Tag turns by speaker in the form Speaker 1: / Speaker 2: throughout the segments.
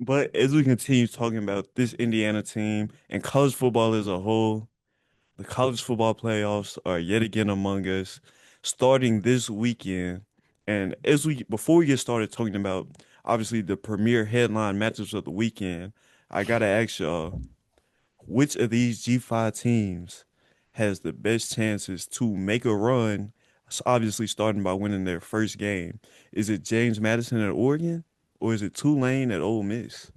Speaker 1: But as we continue talking about this Indiana team and college football as a whole, the college football playoffs are yet again among us, starting this weekend. And before we get started talking about obviously the premier headline matchups of the weekend, I gotta ask y'all, which of these G5 teams has the best chances to make a run? Obviously, starting by winning their first game. Is it James Madison at Oregon, or is it Tulane at Ole Miss?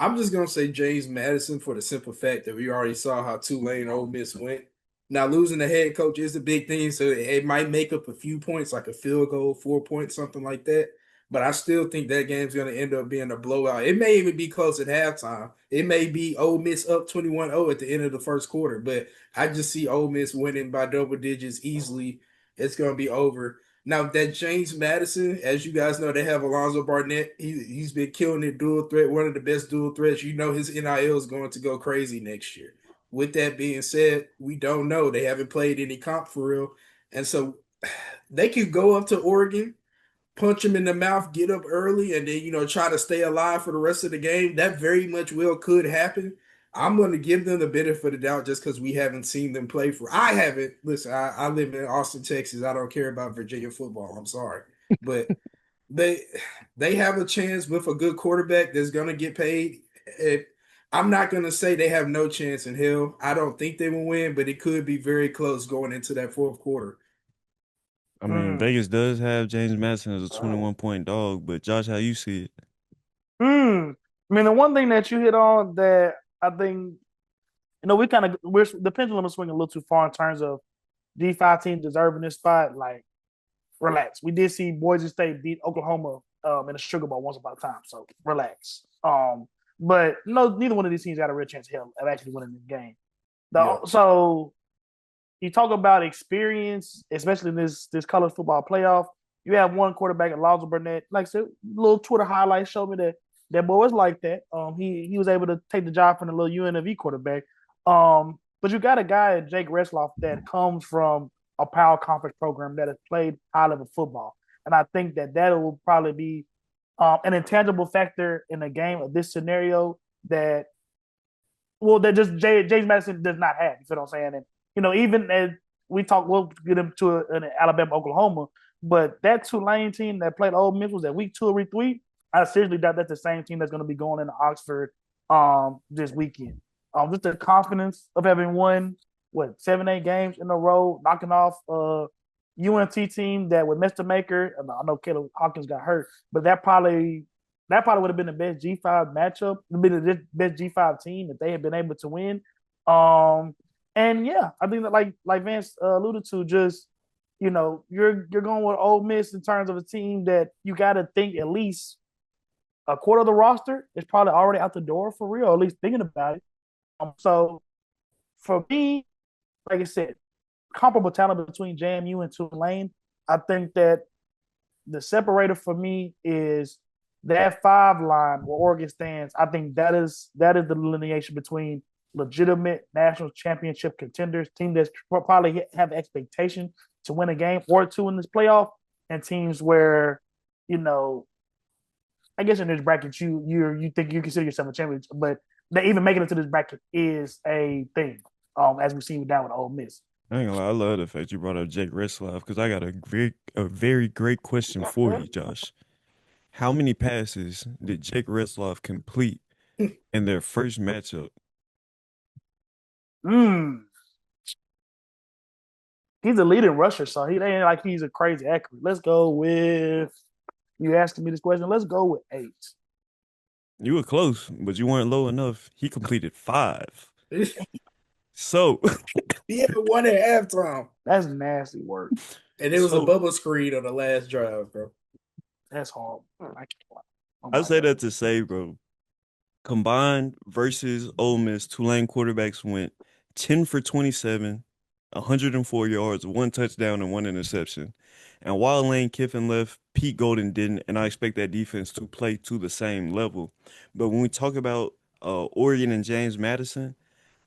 Speaker 2: I'm just gonna say James Madison for the simple fact that we already saw how Tulane Ole Miss went. Now losing the head coach is a big thing, so it might make up a few points, like a field goal, 4 points, something like that. But I still think that game's gonna end up being a blowout. It may even be close at halftime. It may be Ole Miss up 21-0 at the end of the first quarter, but I just see Ole Miss winning by double digits easily. It's gonna be over. Now that James Madison, as you guys know, they have Alonzo Barnett. He's been killing it dual threat, one of the best dual threats. You know his NIL is going to go crazy next year. With that being said, we don't know. They haven't played any comp for real. And so they could go up to Oregon, punch him in the mouth, get up early, and then try to stay alive for the rest of the game. That very much will could happen. I'm going to give them the benefit of the doubt just because we haven't seen them play for. I haven't. Listen, I live in Austin, Texas. I don't care about Virginia football. I'm sorry, but they they have a chance with a good quarterback that's going to get paid. It, I'm not going to say they have no chance in hell. I don't think they will win, but it could be very close going into that fourth quarter.
Speaker 1: I mean,
Speaker 3: Mm.
Speaker 1: Vegas does have James Madison as a 21-point dog, but Josh, how you see it?
Speaker 3: Mm. I mean, the one thing that you hit on that I think, we kind of we're the pendulum is swinging a little too far in terms of D5 team deserving this spot. Like, relax. We did see Boise State beat Oklahoma in the Sugar Bowl once upon a time, so relax. But no, neither one of these teams got a real chance of hell of actually winning this game.
Speaker 2: Yeah.
Speaker 3: So you talk about experience, especially in this college football playoff. You have one quarterback, Alonzo Burnett. Like I said, little Twitter highlights showed me that boy was like that. He was able to take the job from the little UNLV quarterback. But you got a guy, Jake Resloff, that comes from a power conference program that has played high level football, and I think that will probably be an intangible factor in a game of this scenario that that just James Madison does not have. You feel what I'm saying? And even as we talk, we'll get into an Alabama, Oklahoma, but that Tulane team that played Ole Miss was at week 2 or week 3. I seriously doubt that's the same team that's going to be going into Oxford this weekend. Just the confidence of having won 7, 8 games in a row, knocking off UNT team that with Mr. Maker. I know Caleb Hawkins got hurt, but that probably would have been the best G5 matchup, been the best G5 team if they had been able to win. And yeah, I think that like Vance alluded to, just you're going with Ole Miss in terms of a team that you got to think at least a quarter of the roster is probably already out the door for real, or at least thinking about it. So for me, like I said, comparable talent between JMU and Tulane. I think that the separator for me is that 5 line where Oregon stands. I think that is the delineation between legitimate national championship contenders, team that probably have expectation to win a game or two in this playoff, and teams where you know I guess in this bracket you think you consider yourself a champion, but that even making it to this bracket is a thing. As we see down with Ole Miss.
Speaker 1: I ain't gonna lie, I love the fact you brought up Jake Retzlaff because I got a very great question for you, Josh. How many passes did Jake Retzlaff complete in their first matchup?
Speaker 3: Mm, he's a leading rusher, so he ain't like he's a crazy accurate. Let's go with you asking me this question. Let's go with 8.
Speaker 1: You were close, but you weren't low enough. He completed 5. So,
Speaker 2: He had one at halftime,
Speaker 3: That's nasty work.
Speaker 2: and it was a
Speaker 1: so
Speaker 2: bubble screen on the last drive, bro.
Speaker 3: That's horrible. Oh
Speaker 1: I
Speaker 3: my
Speaker 1: say
Speaker 3: god.
Speaker 1: that to say, bro, combined versus Ole Miss, Tulane quarterbacks went 10 for 27, 104 yards, 1 touchdown, and 1 interception. And while Lane Kiffin left, Pete Golden didn't, and I expect that defense to play to the same level. But when we talk about Oregon and James Madison,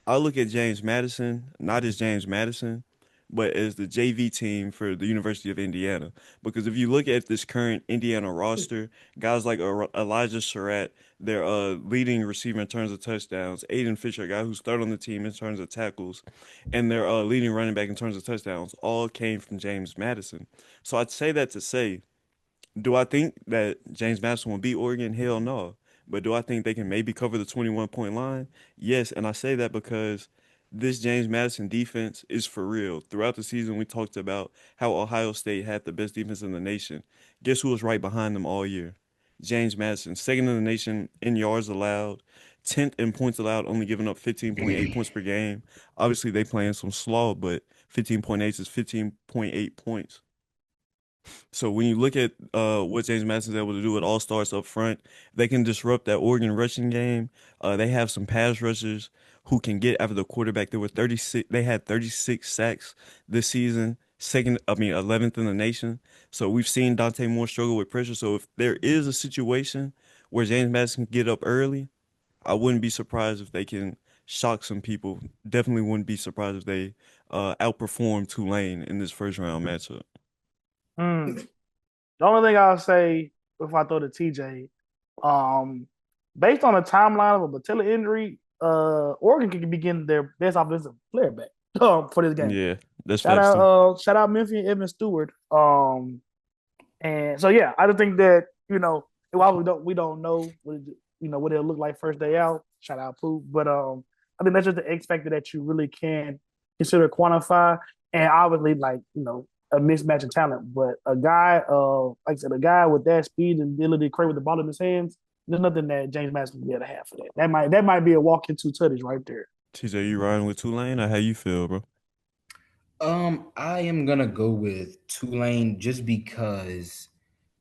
Speaker 1: I look at James Madison not as James Madison, but as the JV team for the University of Indiana. Because if you look at this current Indiana roster, guys like Elijah Surratt, their leading receiver in terms of touchdowns, Aiden Fisher, a guy who's third on the team in terms of tackles, and their leading running back in terms of touchdowns, all came from James Madison. So I'd say that to say, do I think that James Madison will beat Oregon? Hell no. But do I think they can maybe cover the 21-point line? Yes, and I say that because this James Madison defense is for real. Throughout the season, we talked about how Ohio State had the best defense in the nation. Guess who was right behind them all year? James Madison, second in the nation in yards allowed, 10th in points allowed, only giving up 15.8 points per game. Obviously, they playing some slaw, but 15.8 is 15.8 points. So when you look at what James Madison's able to do with all stars up front, they can disrupt that Oregon rushing game. They have some pass rushers who can get after the quarterback. There were 36. They had 36 sacks this season. 11th in the nation. So we've seen Dante Moore struggle with pressure. So if there is a situation where James Madison can get up early, I wouldn't be surprised if they can shock some people. Definitely wouldn't be surprised if they outperform Tulane in this first round matchup.
Speaker 3: Mm. The only thing I'll say before I throw to TJ, um, based on the timeline of a patella injury, Oregon could be getting their best offensive player back for this game.
Speaker 1: Yeah, that's facts too.
Speaker 3: Shout out Memphis and Evan Stewart. And so yeah, I just think that while we don't know what it'll look like first day out. Shout out Pooh, but I think that's just the X factor that you really can consider quantify, and obviously a mismatch of talent. But a guy, like I said, a guy with that speed and ability to create with the ball in his hands, there's nothing that James Madison can be able to have for that. That might be a walk into tutties right there.
Speaker 1: TJ, you riding with Tulane or how you feel, bro?
Speaker 4: I am gonna go with Tulane just because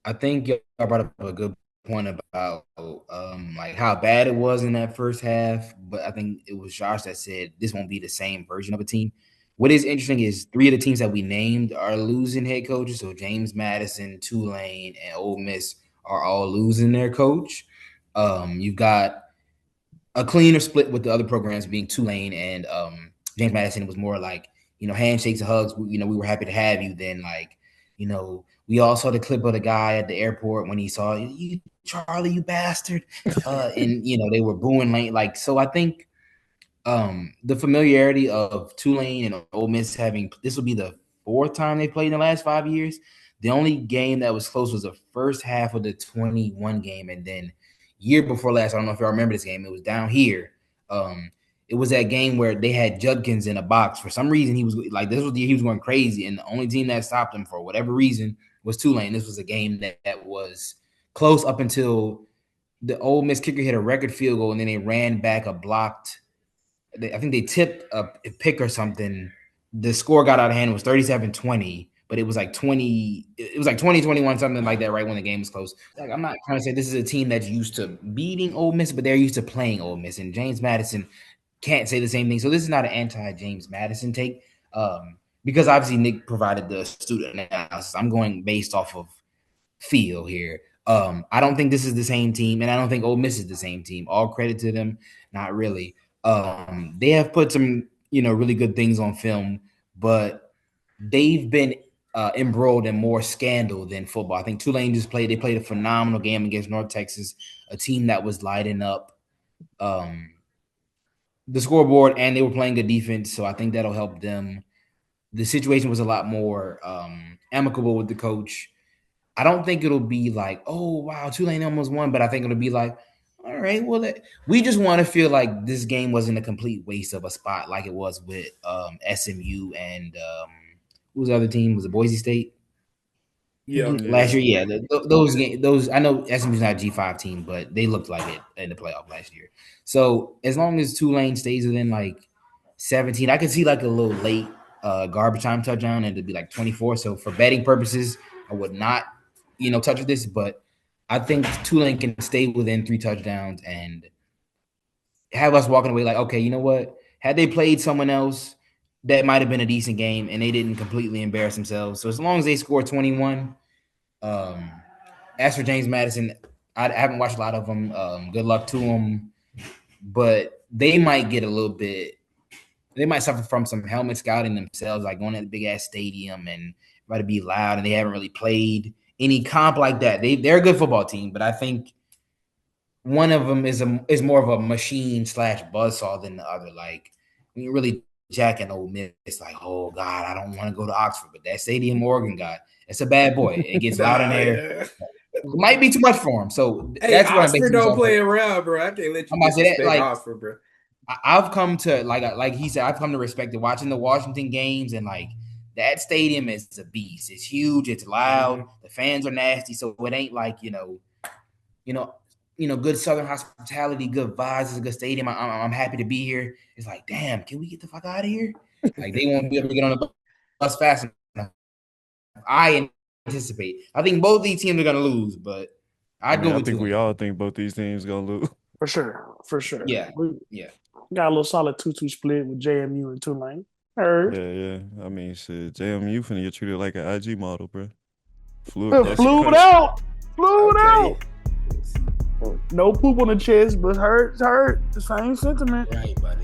Speaker 4: I think y'all brought up a good point about like how bad it was in that first half, but I think it was Josh that said this won't be the same version of a team. What is interesting is three of the teams that we named are losing head coaches. So James Madison, Tulane, and Ole Miss are all losing their coach. You've got a cleaner split with the other programs being Tulane and James Madison was more like, handshakes and hugs. We were happy to have you. Then we all saw the clip of the guy at the airport when he saw you, Charlie, you bastard. And they were booing like so I think the familiarity of Tulane and Ole Miss having this will be the fourth time they played in the last 5 years. The only game that was close was the first half of the 21 game, and then year before last, I don't know if y'all remember this game. It was down here. It was that game where they had Judkins in a box. For some reason, he was like, this was the year he was going crazy, and the only team that stopped him for whatever reason was Tulane. This was a game that was close up until the Ole Miss kicker hit a record field goal, and then they ran back a blocked. I think they tipped a pick or something. The score got out of hand. It was 37-20, but it was like 20. It was like 20-21, something like that, right when the game was close. Like, I'm not trying to say this is a team that's used to beating Ole Miss, but they're used to playing Ole Miss. And James Madison can't say the same thing. So this is not an anti-James Madison take, because obviously Nick provided the student analysis. I'm going based off of feel here. I don't think this is the same team, and I don't think Ole Miss is the same team. All credit to them, not really. They have put some, really good things on film, but they've been embroiled in more scandal than football. I think Tulane they played a phenomenal game against North Texas, a team that was lighting up the scoreboard, and they were playing good defense. So I think that'll help them. The situation was a lot more amicable with the coach. I don't think it'll be like, oh, wow, Tulane almost won, but I think it'll be like, all right, well, we just want to feel like this game wasn't a complete waste of a spot like it was with SMU and who was the other team? Was it Boise State?
Speaker 2: Yeah.
Speaker 4: Last year, yeah. Those I know SMU's not a G5 team, but they looked like it in the playoff last year. So as long as Tulane stays within like 17, I could see like a little late garbage time touchdown and it'd be like 24. So for betting purposes, I would not, touch this, but I think Tulane can stay within 3 touchdowns and have us walking away like, okay, you know what? Had they played someone else, that might have been a decent game, and they didn't completely embarrass themselves. So as long as they score 21, as for James Madison, I haven't watched a lot of them. Good luck to them, but they might get a little bit They might suffer from some helmet scouting themselves, like going to the big ass stadium and about to be loud, and they haven't really played any comp like that. They're a good football team, but I think one of them is more of a machine / buzzsaw than the other. Like when you really jacking Ole Miss, it's like, oh God, I don't want to go to Oxford, but that Stadium Oregon got it's a bad boy. It gets loud in there.
Speaker 2: Yeah.
Speaker 4: It might be too much for him. So
Speaker 2: Hey,
Speaker 4: that's what I'm
Speaker 2: Oxford
Speaker 4: basing this
Speaker 2: don't
Speaker 4: off
Speaker 2: play
Speaker 4: of.
Speaker 2: around, bro. I can't let you
Speaker 4: I'm about to say that,
Speaker 2: disrespect
Speaker 4: like
Speaker 2: Oxford, bro.
Speaker 4: I've come to like he said, I've come to respect it. Watching the Washington games and like that stadium is a beast. It's huge. It's loud. The fans are nasty. So it ain't like good Southern hospitality, good vibes. It's a good stadium. I'm happy to be here. It's like, damn, can we get the fuck out of here? Like they won't be able to get on the bus fast enough. I anticipate. I think both these teams are gonna lose, but
Speaker 1: I
Speaker 4: I'd
Speaker 1: mean,
Speaker 4: go
Speaker 1: I
Speaker 4: with
Speaker 1: think we
Speaker 4: Tulane.
Speaker 1: all think both these teams gonna lose.
Speaker 3: For sure.
Speaker 4: Yeah,
Speaker 3: We
Speaker 4: yeah.
Speaker 3: got a little solid 2-2 split with JMU and Tulane. Heard.
Speaker 1: Yeah. I mean, shit, JMU finna get treated like an IG model, bro. Flew across the
Speaker 3: Flew it
Speaker 1: country.
Speaker 3: out. Flew it
Speaker 2: Okay.
Speaker 3: out. No poop on the chest, but hurt. The same sentiment.
Speaker 4: Right, buddy.